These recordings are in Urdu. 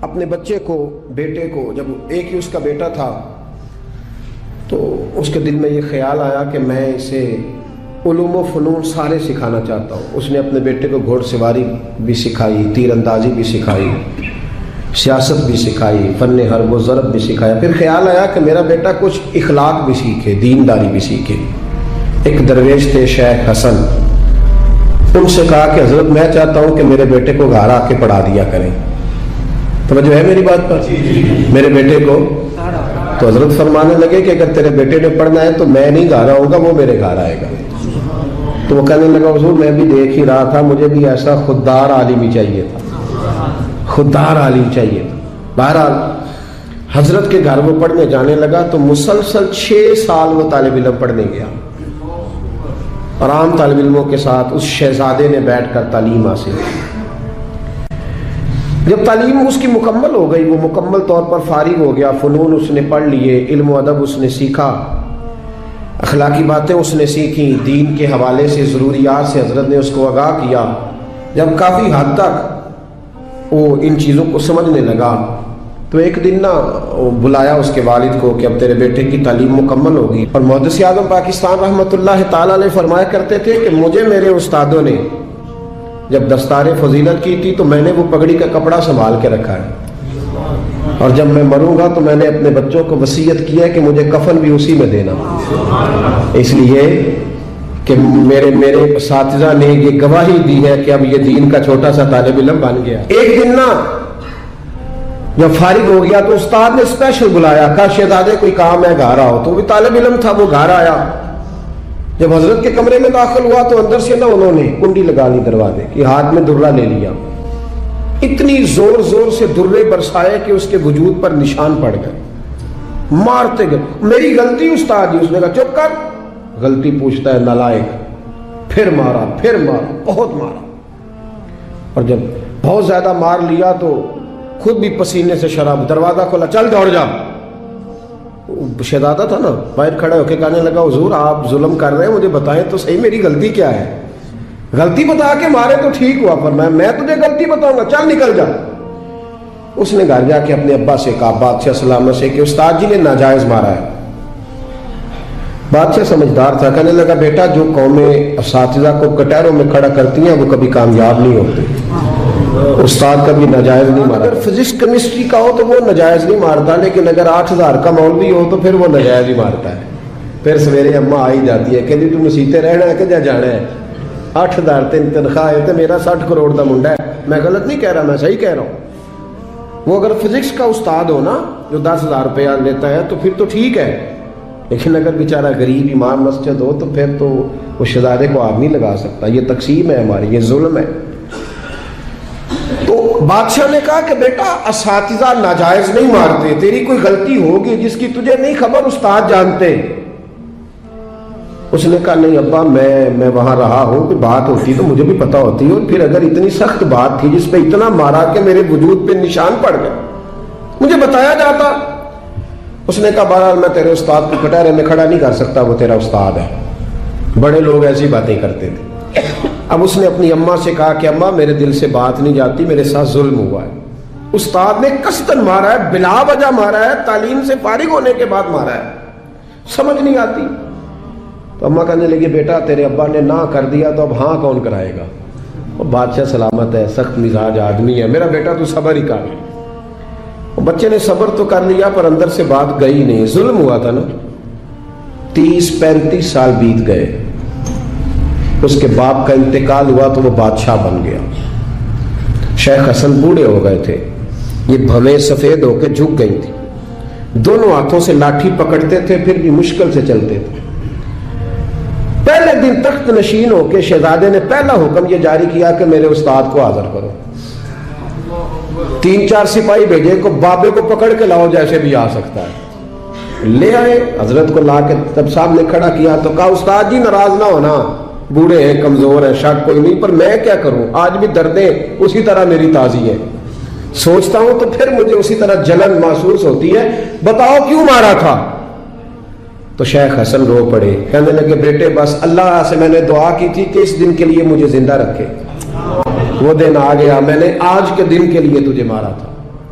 اپنے بچے کو، بیٹے کو، جب ایک ہی اس کا بیٹا تھا تو اس کے دل میں یہ خیال آیا کہ میں اسے علوم و فنون سارے سکھانا چاہتا ہوں۔ اس نے اپنے بیٹے کو گھوڑ سواری بھی سکھائی، تیر اندازی بھی سکھائی، سیاست بھی سکھائی، فن حرب و ضرب بھی سکھایا۔ پھر خیال آیا کہ میرا بیٹا کچھ اخلاق بھی سیکھے، دینداری بھی سیکھے۔ ایک درویش تھے شیخ حسن، ان سے کہا کہ حضرت میں چاہتا ہوں کہ میرے بیٹے کو گھر آ کے پڑھا دیا کریں۔ توجہ ہے میری بات پر؟ میرے بیٹے کو تو حضرت فرمانے لگے کہ اگر تیرے بیٹے نے پڑھنا ہے تو میں نہیں گھر آؤں گا، وہ میرے گھر آئے گا۔ تو وہ کہنے لگا حضور میں بھی دیکھ ہی رہا تھا، مجھے بھی ایسا خوددار عالم ہی چاہیے تھا، خوددار عالم چاہیے تھا۔ بہرحال حضرت کے گھر وہ پڑھنے جانے لگا تو مسلسل 6 سال وہ طالب علم پڑھنے گیا، اور عام طالب علموں کے ساتھ اس شہزادے نے بیٹھ کر تعلیم حاصل کی۔ جب تعلیم اس کی مکمل ہو گئی، وہ مکمل طور پر فارغ ہو گیا، فنون اس نے پڑھ لیے، علم و ادب اس نے سیکھا، اخلاقی باتیں اس نے سیکھی، دین کے حوالے سے ضروریات سے حضرت نے اس کو آگاہ کیا۔ جب کافی حد تک وہ ان چیزوں کو سمجھنے لگا تو ایک دن بلایا اس کے والد کو کہ اب تیرے بیٹے کی تعلیم مکمل ہوگی۔ اور محدث اعظم پاکستان رحمۃ اللہ تعالی علیہ فرمایا کرتے تھے کہ مجھے میرے استادوں نے جب دستار فضیلت کی تھی تو میں نے وہ پگڑی کا کپڑا سنبھال کے رکھا ہے، اور جب میں مروں گا تو میں نے اپنے بچوں کو وصیت کی ہے کہ مجھے کفن بھی اسی میں دینا، اس لیے کہ میرے اساتذہ نے یہ گواہی دی ہے کہ اب یہ دین کا چھوٹا سا طالب علم بن گیا۔ ایک دن جب فارغ ہو گیا تو استاد نے اسپیشل بلایا، کہا شہزادے کوئی کام ہے گھر آؤ۔ تو وہ طالب علم تھا، وہ گھر آیا۔ جب حضرت کے کمرے میں داخل ہوا تو اندر سے انہوں نے کنڈی لگا لی دروازے کی، ہاتھ میں درہ لے لیا، اتنی زور زور سے درے برسائے کہ اس کے وجود پر نشان پڑ گئے، مارتے گئے۔ میری غلطی استاد جی، اس نے کہا چپ کر، غلطی پوچھتا ہے نالائق۔ پھر مارا، پھر مارا، بہت مارا، اور جب بہت زیادہ مار لیا تو خود بھی پسینے سے شراب، دروازہ کھولا، چل دوڑ جا۔ شہزادہ تھا نا، باہر کھڑے ہو کے کہنے لگا حضور آپ ظلم کر رہے ہیں، مجھے بتائیں تو صحیح میری غلطی کیا ہے؟ غلطی بتا کے مارے تو ٹھیک ہوا، پر میں تجھے غلطی بتاؤں گا، چل نکل جا۔ اس نے گھر جا کے اپنے ابا سے کہا، بادشاہ سلامت سے، کہ استاد جی نے ناجائز مارا ہے۔ بادشاہ سمجھدار تھا، کہنے لگا بیٹا جو قومیں اساتذہ کو کٹہروں میں کھڑا کرتی ہیں وہ کبھی کامیاب نہیں ہوتی، استاد کبھی ناجائز نہیں مارا۔ اگر فزکس کیمسٹری کا ہو تو وہ ناجائز نہیں مارتا، لیکن اگر 8000 کا مولوی ہو تو پھر وہ ناجائز ہی مارتا ہے۔ پھر سویرے اماں آئی جاتی ہے کہ جی تم مسیتے رہنا ہے کہ جا جانا ہے، 8000 تنخواہ ہے تو میرا 60 کروڑ کا منڈا ہے۔ میں غلط نہیں کہہ رہا، میں صحیح کہہ رہا ہوں۔ وہ اگر فزکس کا استاد ہو نا جو 10,000 روپیہ لیتا ہے تو پھر تو ٹھیک ہے، لیکن اگر بیچارہ غریب امام مسجد ہو تو پھر تو وہ شہزادے کو آگ نہیں لگا سکتا۔ یہ تقسیم ہے ہماری، یہ ظلم ہے۔ تو بادشاہ نے کہا کہ بیٹا اساتذہ ناجائز نہیں مارتے، تیری کوئی غلطی ہوگی جس کی تجھے نہیں خبر، استاد جانتے۔ اس نے کہا نہیں ابا میں وہاں رہا ہوں، کوئی بات ہوتی تو مجھے بھی پتا ہوتی، اور پھر اگر اتنی سخت بات تھی جس پہ اتنا مارا کہ میرے وجود پہ نشان پڑ گئے، مجھے بتایا جاتا۔ اس نے کہا بہرحال میں تیرے استاد کو کٹہرے میں کھڑا نہیں کر سکتا، وہ تیرا استاد ہے، بڑے لوگ ایسی باتیں کرتے تھے۔ اب اس نے اپنی اماں سے کہا کہ اماں میرے دل سے بات نہیں جاتی، میرے ساتھ ظلم ہوا ہے، استاد نے قصدن مارا ہے، بلا وجہ مارا ہے، تعلیم سے فارغ ہونے کے بعد مارا ہے، سمجھ نہیں آتی۔ تو اماں کہنے لگی بیٹا تیرے ابا نے نہ کر دیا تو اب ہاں کون کرائے گا؟ اور بادشاہ سلامت ہے، سخت مزاج آدمی ہے، میرا بیٹا تو صبر ہی کر۔ بچے نے صبر تو کر لیا پر اندر سے بات گئی نہیں، ظلم ہوا تھا نا۔ 30-35 سال بیت گئے، اس کے باپ کا انتقال ہوا تو وہ بادشاہ بن گیا۔ شیخ حسن بوڑھے ہو گئے تھے، یہ بھویں سفید ہو کے جھک گئی تھی، دونوں ہاتھوں سے لاٹھی پکڑتے تھے پھر بھی مشکل سے چلتے تھے۔ پہلے دن تخت نشین ہو کے شہزادے نے پہلا حکم یہ جاری کیا کہ میرے استاد کو حاضر کرو۔ 3-4 سپاہی بھیجے کو بابے کو پکڑ کے لاؤ جیسے بھی آ سکتا ہے۔ لے آئے، حضرت کو لا کے تب سامنے کھڑا کیا تو کہا استاد جی ناراض نہ ہونا، بوڑھے ہیں، کمزور ہیں، شک کوئی نہیں، پر میں کیا کروں، آج بھی دردیں اسی طرح میری تازی ہے، سوچتا ہوں تو پھر مجھے اسی طرح جلن محسوس ہوتی ہے، بتاؤ کیوں مارا تھا؟ تو شیخ حسن رو پڑے، کہنے لگے بیٹے بس اللہ سے میں نے دعا کی تھی کہ اس دن کے لیے مجھے زندہ رکھے، وہ دن آ گیا، میں نے آج کے دن کے لیے تجھے مارا تھا۔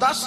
10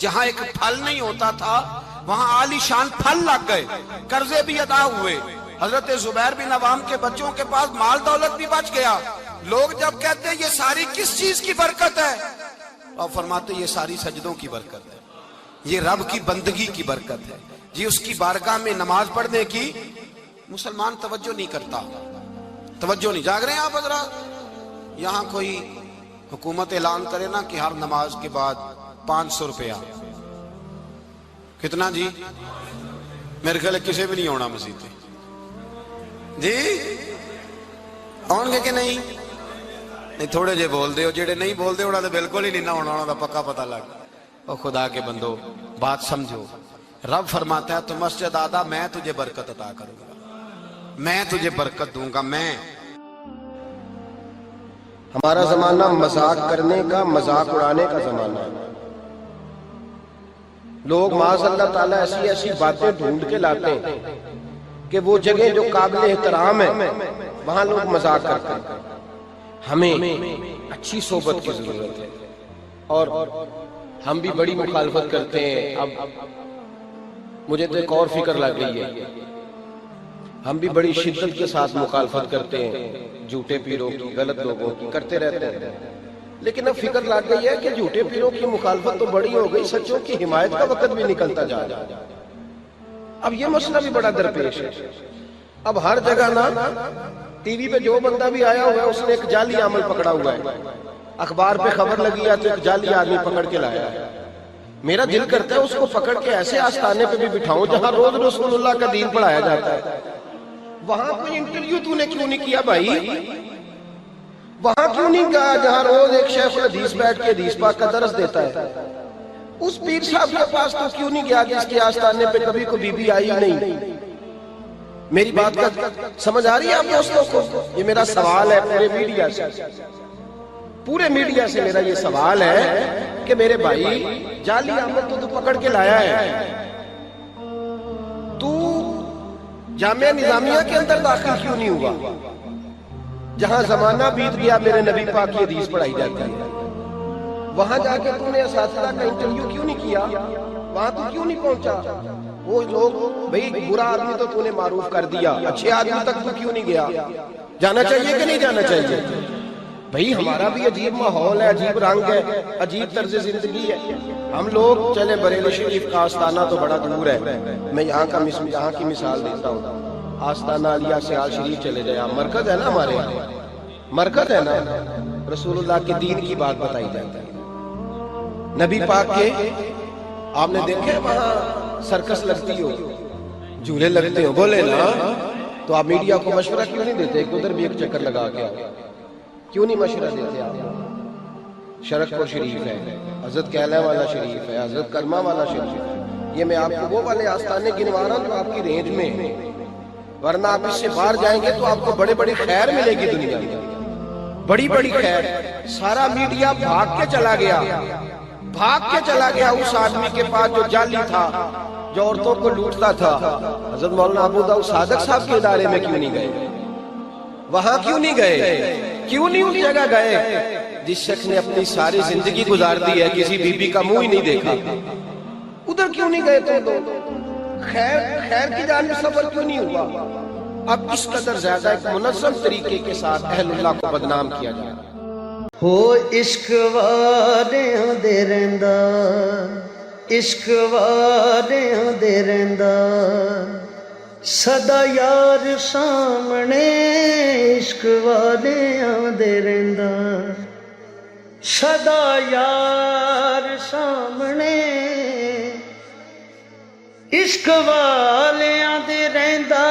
جہاں ایک پھل نہیں ہوتا تھا وہاں عالی شان پھل لگ گئے، قرضے بھی ادا ہوئے، حضرت زبیر بن عوام کے بچوں کے پاس مال دولت بھی بچ گیا۔ لوگ جب کہتے ہیں یہ ساری کس چیز کی برکت ہے، اور فرماتے یہ ساری سجدوں کی برکت ہے، یہ رب کی بندگی کی برکت ہے جی، اس کی بارگاہ میں نماز پڑھنے کی مسلمان توجہ نہیں کرتا، توجہ نہیں۔ جاگ رہے ہیں آپ حضرات؟ یہاں کوئی حکومت اعلان کرے نا کہ ہر نماز کے بعد 500 روپیہ، کتنا جی؟ میرے خیال ہے کسی بھی نہیں ہونا مسجد جی، آؤں گے کہ نہیں؟ نہیں تھوڑے جے بول دے ہو، جڑے نہیں بول دے ہونا تو بالکل ہی نہیں نہ ہونا، ہونا پکا پتہ لگ۔ اور خدا کے بندو بات سمجھو، رب فرماتا ہے تو مسجد آدھا میں تجھے برکت عطا کروں گا، میں تجھے برکت دوں گا میں۔ ہمارا زمانہ مذاق کرنے کا، مذاق اڑانے کا زمانہ ہے۔ لوگ معاذ اللہ تعالیٰ ایسی ایسی باتیں ڈھونڈ کے لاتے ہیں کہ وہ جگہ جو قابل احترام ہے وہاں لوگ مذاق کرتے ہیں۔ ہمیں اچھی صحبت کی ضرورت ہے، اور ہم بھی بڑی مخالفت کرتے ہیں۔ اب مجھے تو ایک اور فکر لگ گئی ہے، ہم بھی بڑی شدت کے ساتھ مخالفت کرتے ہیں جھوٹے پیروں کی، غلط لوگوں کی، کرتے رہتے ہیں، لیکن اب فکر لگ گئی ہے کہ جھوٹے پیروں کی مخالفت تو بڑی ہو گئی، سچوں کی حمایت کا وقت بھی نکلتا جا رہا ہے۔ اب یہ مسئلہ بھی بڑا درپیش ہے۔ اب ہر جگہ نا ٹی وی پہ جو بندہ بھی آیا ہوا ہے اس نے ایک جعلی عمل پکڑا ہوا ہے، اخبار پہ خبر لگی ہے تو ایک جعلی آدمی پکڑ کے لایا ہے۔ میرا دل کرتا ہے اس کو پکڑ کے ایسے آستانے پہ بھی بٹھاؤں جہاں روز رسول اللہ کا دین پڑھایا جاتا ہے۔ وہاں کوئی انٹرویو تو نے کیوں نہیں کیا بھائی؟ وہاں کیوں نہیں کہا جہاں روز ایک شیخ الحدیث بیٹھ کے حدیث پاک کا درس دیتا ہے؟ اس پیر صاحب کے پاس تو کیوں نہیں گیا جس کے آستانے پہ کبھی کوئی بی بی آئی نہیں؟ میری بات کا سمجھ آ رہی ہے آپ دوستوں کو؟ یہ میرا سوال ہے پورے میڈیا سے، پورے میڈیا سے میرا یہ سوال ہے کہ میرے بھائی جعلی عمل تو پکڑ کے لایا ہے، تو جامعہ نظامیہ کے اندر داخل کیوں نہیں ہوا جہاں زمانہ بیت گیا میرے نبی پاک کی حدیث پڑھائی جاتی ہے؟ وہاں جا کے تم نے اساتذہ کا انٹرویو کیوں نہیں کیا؟ وہاں تو کیوں نہیں پہنچا؟ وہ لوگ بھئی برا آدمی تو تو نے معروف کر دیا، اچھے آدمی تک تو کیوں نہیں گیا؟ جانا چاہیے کہ نہیں جانا چاہیے؟ بھئی ہمارا بھی عجیب ماحول ہے، عجیب رنگ ہے، عجیب طرز زندگی ہے۔ ہم لوگ چلے بریلی شریف کا آستانہ تو بڑا دور ہے، میں یہاں کی مثال دیتا ہوں۔ آستانہ علیہ سیال شریف چلے جائے، مرکز ہے نا ہمارے یہاں، مرکز ہے نا، رسول اللہ کے دین کی بات بتائی جاتی ہے۔ نبی پاک کے آپ نے دیکھے وہاں سرکس لگتی ہو، جھولے لگتے ہو، بولے نا، تو آپ میڈیا کو مشورہ کیوں نہیں دیتے ایک ادھر بھی ایک چکر لگا کے؟ کیوں نہیں مشورہ دیتے آپ؟ شرک پور شریف ہے، حضرت کیلہ والا شریف ہے، حضرت کرمہ والا شریف ہے، یہ میں آپ کو وہ والے آستانے گنوا رہا ہوں جو آپ کی رینج میں ہیں، ورنہ آپ اس سے باہر جائیں گے تو آپ کو بڑے بڑی خیر ملے گی دنیا میں، بڑی بڑی خیر۔ سارا میڈیا بھاگ کے چلا گیا، بھاگ کے چلا گیا اس آدمی کے پاس جو جعلی تھا، جو عورتوں کو لوٹتا تھا۔ حضرت مولانا ابو داؤد صادق صاحب کے ادارے میں کیوں نہیں گئے؟ وہاں کیوں نہیں گئے؟ کیوں نہیں اس جگہ گئے جس شخص نے اپنی ساری زندگی گزار دی ہے کسی بی بی کا منہ ہی نہیں دیکھا؟ ادھر کیوں نہیں گئے تم لوگ؟ خیر کی جانب سفر کیوں نہیں ہوا؟ اب اس قدر زیادہ ایک منظم طریقے کے ساتھ اہل اللہ کو بدنام کیا جائے۔ ہو عشق والیاں دے رہندا، عشق والیاں دے رہندا، سدا یار سامنے عشق والیاں دے رہندا، سدا یار سامنے عشق والیاں دے رہندا،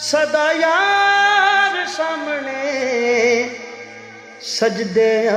سدا یار سامنے سجدے